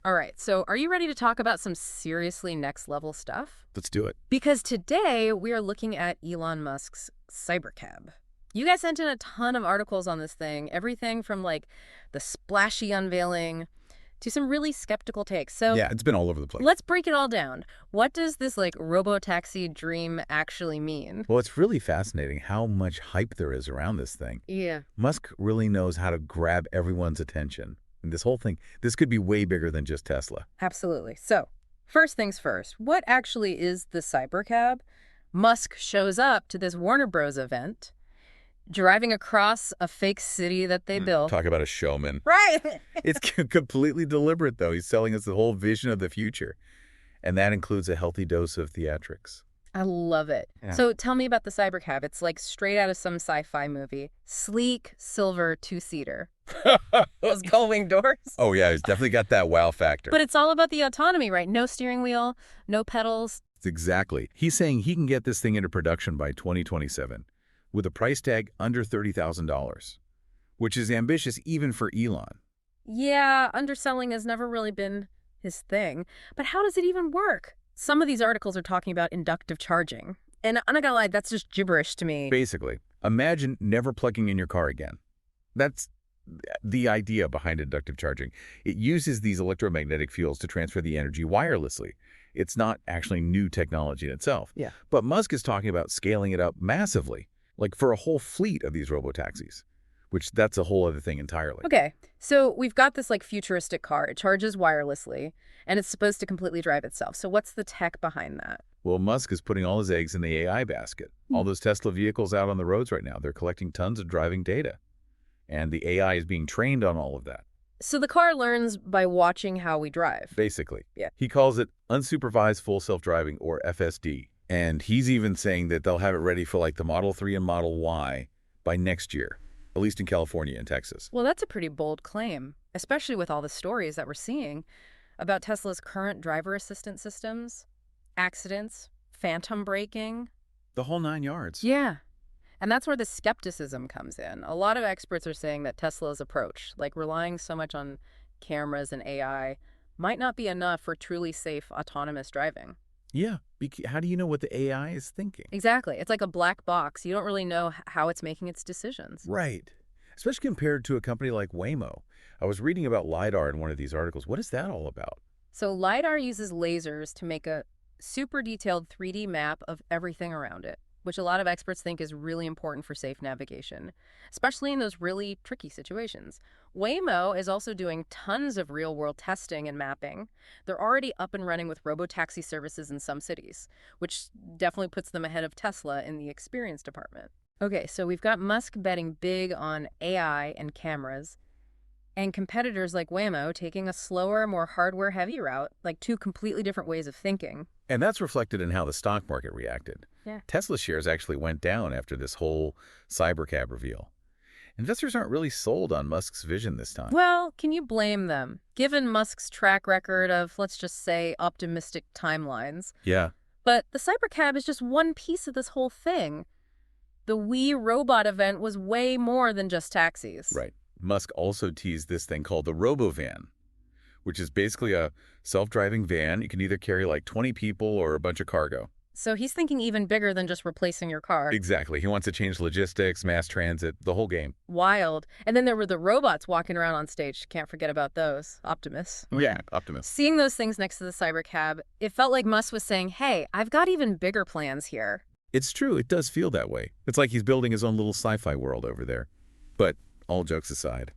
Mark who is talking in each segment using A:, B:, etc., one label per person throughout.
A: All right, so are you ready to talk about some seriously next level stuff?
B: Let's do it.
A: Because today we are looking at Elon Musk's Cybercab. You guys sent in a ton of articles on this thing, everything from like the splashy unveiling to some really skeptical takes. So
B: Yeah, it's been all over the place.
A: let's break it all down. What does this like Robotaxi dream actually mean?
B: Well, it's really fascinating how much hype there is around this thing.
A: Yeah.
B: Musk really knows how to grab everyone's attention. And this whole thing, this could be way bigger than just Tesla.
A: Absolutely. So, first things first, what actually is the Cybercab? Musk shows up to this Warner Bros. Event, driving across a fake city that they built.
B: Talk about a showman.
A: Right.
B: It's completely deliberate, though. He's selling us the whole vision of the future. And that includes a healthy dose of theatrics.
A: I love it.
B: Yeah.
A: So tell me about the Cybercab. It's like straight out of some sci-fi movie. Sleek, silver, two-seater. Those gullwing doors.
B: Oh, yeah, he's definitely got that wow factor.
A: But it's all about the autonomy, right? No steering wheel, no pedals.
B: Exactly. He's saying he can get this thing into production by 2027 with a price tag under $30,000, which is ambitious even for Elon.
A: Yeah, underselling has never really been his thing. But how does it even work? Some of these articles are talking about inductive charging. And I'm not gonna lie, that's just gibberish to me.
B: Basically, imagine never plugging in your car again. That's the idea behind inductive charging. It uses these electromagnetic fields to transfer the energy wirelessly. It's not actually new technology in itself.
A: Yeah.
B: But Musk is talking about scaling it up massively, like for a whole fleet of these robotaxis, which that's a whole other thing entirely.
A: Okay, so we've got this like futuristic car. It charges wirelessly, and it's supposed to completely drive itself. So what's the tech behind that?
B: Well, Musk is putting all his eggs in the AI basket. All those Tesla vehicles out on the roads right now, they're collecting tons of driving data. And the AI is being trained on all of that.
A: So the car learns by watching how we drive.
B: Basically.
A: Yeah.
B: He calls it unsupervised full self-driving, or FSD. And he's even saying that they'll have it ready for like the Model 3 and Model Y by next year, at least in California and Texas.
A: Well, that's a pretty bold claim, especially with all the stories that we're seeing about Tesla's current driver assistance systems, accidents, phantom braking.
B: The whole 9 yards.
A: Yeah. And that's where the skepticism comes in. A lot of experts are saying that Tesla's approach, like relying so much on cameras and AI, might not be enough for truly safe autonomous driving.
B: Yeah. How do you know what the AI is thinking?
A: Exactly. It's like a black box. You don't really know how it's making its decisions.
B: Right. Especially compared to a company like Waymo. I was reading about LiDAR in one of these articles. What is that all about?
A: So LiDAR uses lasers to make a super detailed 3D map of everything around it, which a lot of experts think is really important for safe navigation, especially in those really tricky situations. Waymo is also doing tons of real-world testing and mapping. They're already up and running with robotaxi services in some cities, which definitely puts them ahead of Tesla in the experience department. Okay, so we've got Musk betting big on AI and cameras, and competitors like Waymo taking a slower, more hardware-heavy route, like two completely different ways of thinking.
B: And that's reflected in how the stock market reacted.
A: Yeah.
B: Tesla shares actually went down after this whole Cybercab reveal. Investors aren't really sold on Musk's vision this time.
A: Well, can you blame them? Given Musk's track record of, let's just say, optimistic timelines.
B: Yeah.
A: But the Cybercab is just one piece of this whole thing. The We Robot event was way more than just taxis.
B: Right. Musk also teased this thing called the Robovan, which is basically a self-driving van. You can either carry like 20 people or a bunch of cargo.
A: So he's thinking even bigger than just replacing your car.
B: Exactly. He wants to change logistics, mass transit, the whole game.
A: Wild. And then there were the robots walking around on stage. Can't forget about those. Optimus.
B: Yeah, Optimus.
A: Seeing those things next to the Cybercab, it felt like Musk was saying, hey, I've got even bigger plans here.
B: It's true. It does feel that way. It's like he's building his own little sci-fi world over there. But all jokes aside,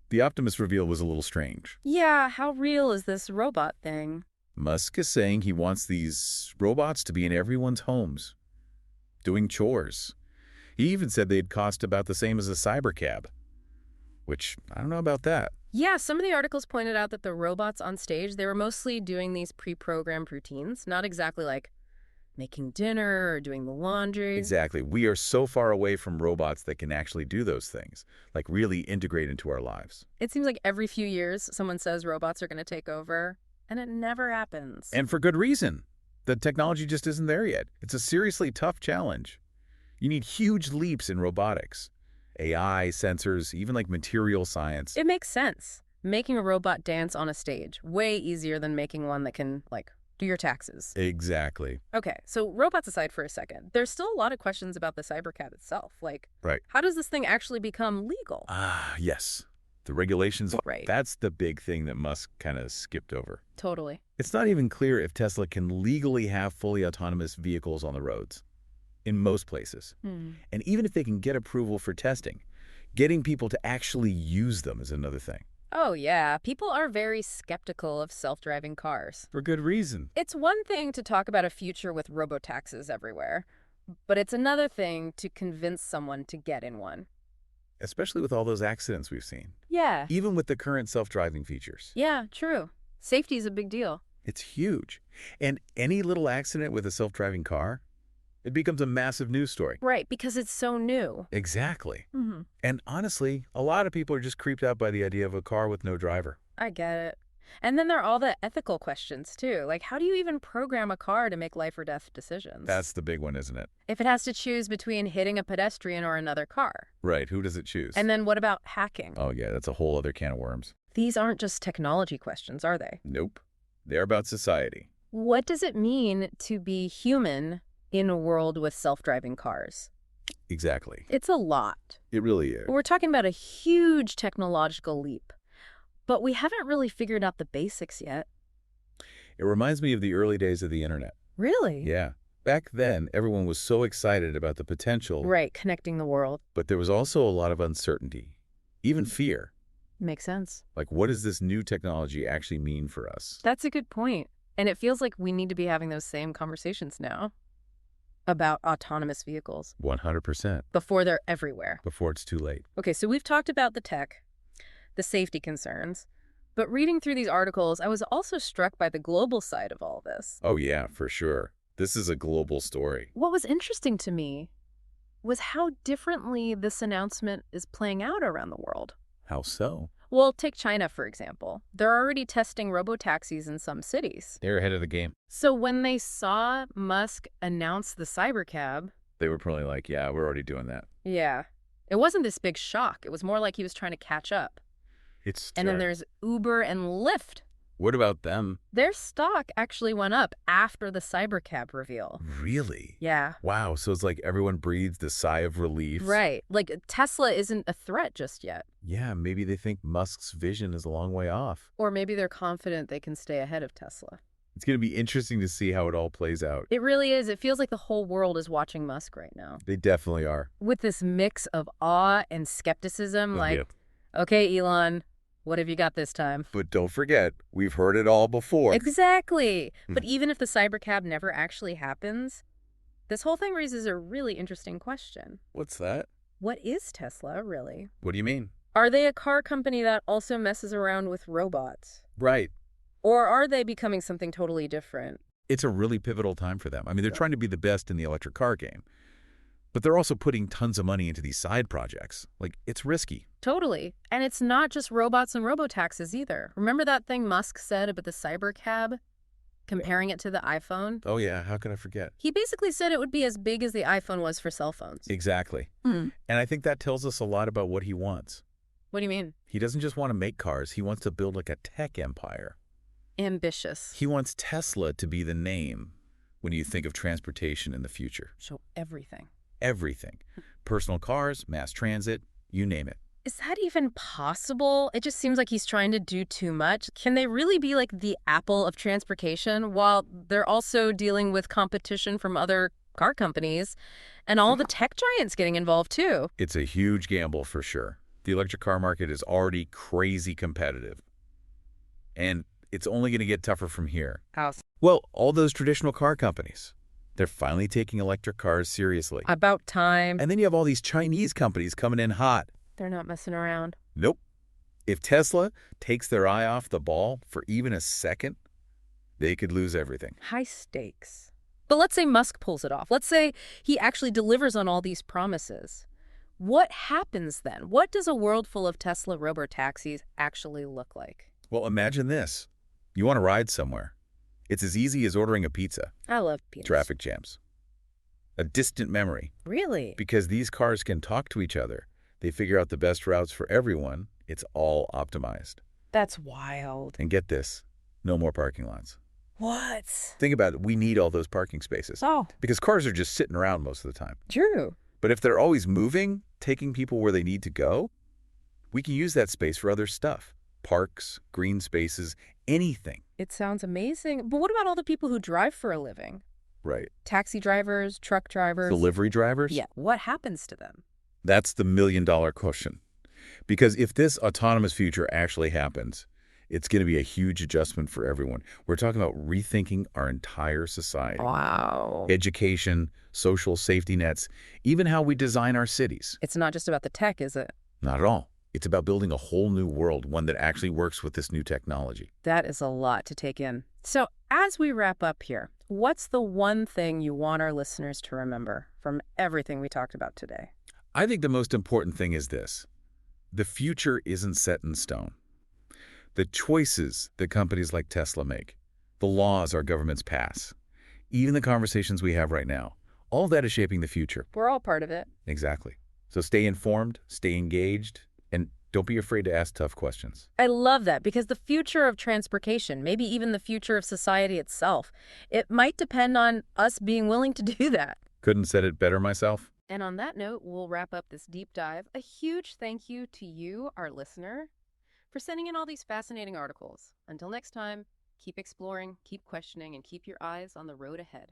B: the Optimus reveal was a little strange.
A: Yeah, how real is this robot thing?
B: Musk is saying he wants these robots to be in everyone's homes, doing chores. He even said they'd cost about the same as a Cybercab, which I don't know about that.
A: Yeah, some of the articles pointed out that the robots on stage, they were mostly doing these pre-programmed routines, not exactly like making dinner or doing the laundry.
B: Exactly. We are so far away from robots that can actually do those things, like really integrate into our lives.
A: It seems like every few years someone says robots are going to take over, and it never happens.
B: And for good reason. The technology just isn't there yet. It's a seriously tough challenge. You need huge leaps in robotics. AI, sensors, even like material science.
A: It makes sense. Making a robot dance on a stage. Way easier than making one that can, like, do your taxes.
B: Exactly.
A: Okay, so robots aside for a second, there's still a lot of questions about the Cybercab itself. Like,
B: Right.
A: how does this thing actually become legal?
B: Ah, yes. The regulations,
A: Right.
B: that's the big thing that Musk kind of skipped over.
A: Totally.
B: It's not even clear if Tesla can legally have fully autonomous vehicles on the roads in most places. And even if they can get approval for testing, getting people to actually use them is another thing.
A: Oh, yeah. People are very skeptical of self-driving cars.
B: For good reason.
A: It's one thing to talk about a future with robotaxis everywhere, but it's another thing to convince someone to get in one.
B: Especially with all those accidents we've seen.
A: Yeah.
B: Even with the current self-driving features.
A: Yeah, true. Safety is a big deal.
B: It's huge. And any little accident with a self-driving car, it becomes a massive news story.
A: Right, because it's so new.
B: Exactly.
A: Mm-hmm.
B: And honestly, a lot of people are just creeped out by the idea of a car with no driver.
A: I get it. And then there are all the ethical questions, too. Like, how do you even program a car to make life or death decisions?
B: That's the big one, isn't it?
A: If it has to choose between hitting a pedestrian or another car.
B: Right. Who does it choose?
A: And then what about hacking?
B: Oh, yeah, that's a whole other can of worms.
A: These aren't just technology questions, are they?
B: Nope. They're about society.
A: What does it mean to be human in a world with self-driving cars?
B: Exactly.
A: It's a lot.
B: It really is.
A: We're talking about a huge technological leap. But we haven't really figured out the basics yet.
B: It reminds me of the early days of the internet.
A: Really?
B: Yeah. Back then, everyone was so excited about the potential.
A: Right, connecting the world.
B: But there was also a lot of uncertainty, even fear.
A: Makes sense.
B: Like, what does this new technology actually mean for us?
A: That's a good point. And it feels like we need to be having those same conversations now about autonomous vehicles
B: 100%.
A: before they're everywhere.
B: Before it's too late.
A: Okay, so we've talked about the tech, the safety concerns, but reading through these articles, I was also struck by the global side of all this.
B: Oh, yeah, for sure. This is a global story.
A: What was interesting to me was how differently this announcement is playing out around the world.
B: How so?
A: Well, take China, for example. They're already testing robotaxis in some cities.
B: They're ahead of the game.
A: So when they saw Musk announce the Cybercab,
B: They were probably like, yeah, we're already doing that.
A: yeah, it wasn't this big shock. It was more like he was trying to catch up. And then there's Uber and Lyft.
B: What about them?
A: Their stock actually went up after the Cybercab reveal.
B: Really?
A: Yeah.
B: Wow, so it's like everyone breathed a sigh of relief.
A: Right. Like, Tesla isn't a threat just yet.
B: Yeah, maybe they think Musk's vision is a long way off.
A: Or maybe they're confident they can stay ahead of Tesla.
B: It's going to be interesting to see how it all plays out.
A: It really is. It feels like the whole world is watching Musk right now.
B: They definitely are.
A: With this mix of awe and skepticism, like,
B: Yeah.
A: okay, Elon, what have you got this time?
B: But don't forget, we've heard it all before.
A: Exactly. But even if the Cybercab never actually happens, this whole thing raises a really interesting question.
B: What's that?
A: What is Tesla, really?
B: What do you mean?
A: Are they a car company that also messes around with robots?
B: Right.
A: Or are they becoming something totally different?
B: It's a really pivotal time for them. I mean, they're trying to be the best in the electric car game. But they're also putting tons of money into these side projects. Like, it's risky.
A: Totally. And it's not just robots and robotaxis either. Remember that thing Musk said about the Cybercab? Comparing it to the iPhone?
B: Oh, yeah. How could I forget?
A: He basically said it would be as big as the iPhone was for cell phones.
B: Exactly. And I think that tells us a lot about what he wants.
A: What do you mean?
B: He doesn't just want to make cars. He wants to build like a tech empire.
A: Ambitious.
B: He wants Tesla to be the name when you think of transportation in the future.
A: So everything.
B: Everything. Personal cars, mass transit, you name it.
A: Is that even possible? It just seems like he's trying to do too much. Can they really be like the Apple of transportation while they're also dealing with competition from other car companies and all the tech giants getting involved too?
B: It's a huge gamble for sure. The electric car market is already crazy competitive. And it's only going to get tougher from here.
A: How?
B: Well, all those traditional car companies, they're finally taking electric cars seriously.
A: About time.
B: And then you have all these Chinese companies coming in hot.
A: They're not messing around.
B: Nope. If Tesla takes their eye off the ball for even a second, they could lose everything.
A: High stakes. But let's say Musk pulls it off. Let's say he actually delivers on all these promises. What happens then? What does a world full of Tesla robotaxis actually look like?
B: Well, imagine this. You want to ride somewhere. It's as easy as ordering a pizza.
A: I love pizzas.
B: Traffic jams. A distant memory.
A: Really?
B: Because these cars can talk to each other. They figure out the best routes for everyone. It's all optimized.
A: That's wild.
B: And get this, no more parking lots.
A: What?
B: Think about it. We need all those parking spaces
A: Oh,
B: because cars are just sitting around most of the time.
A: true.
B: But if they're always moving, taking people where they need to go, we can use that space for other stuff. Parks, green spaces, anything.
A: It sounds amazing. But what about all the people who drive for a living?
B: Right.
A: Taxi drivers, truck drivers.
B: Delivery drivers?
A: Yeah, what happens to them?
B: That's the million-dollar question. Because if this autonomous future actually happens, it's going to be a huge adjustment for everyone. We're talking about rethinking our entire society.
A: Wow.
B: Education, social safety nets, even how we design our cities.
A: It's not just about the tech, is it?
B: Not at all. It's about building a whole new world, one that actually works with this new technology.
A: That is a lot to take in. So as we wrap up here, what's the one thing you want our listeners to remember from everything we talked about today?
B: I think the most important thing is this. The future isn't set in stone. The choices that companies like Tesla make, the laws our governments pass, even the conversations we have right now, all that is shaping the future.
A: We're all part of it.
B: Exactly. So stay informed, stay engaged, and don't be afraid to ask tough questions.
A: I love that because the future of transportation, maybe even the future of society itself, it might depend on us being willing to do that.
B: Couldn't said it better myself.
A: And on that note, we'll wrap up this deep dive. A huge thank you to you, our listener, for sending in all these fascinating articles. Until next time, keep exploring, keep questioning, and keep your eyes on the road ahead.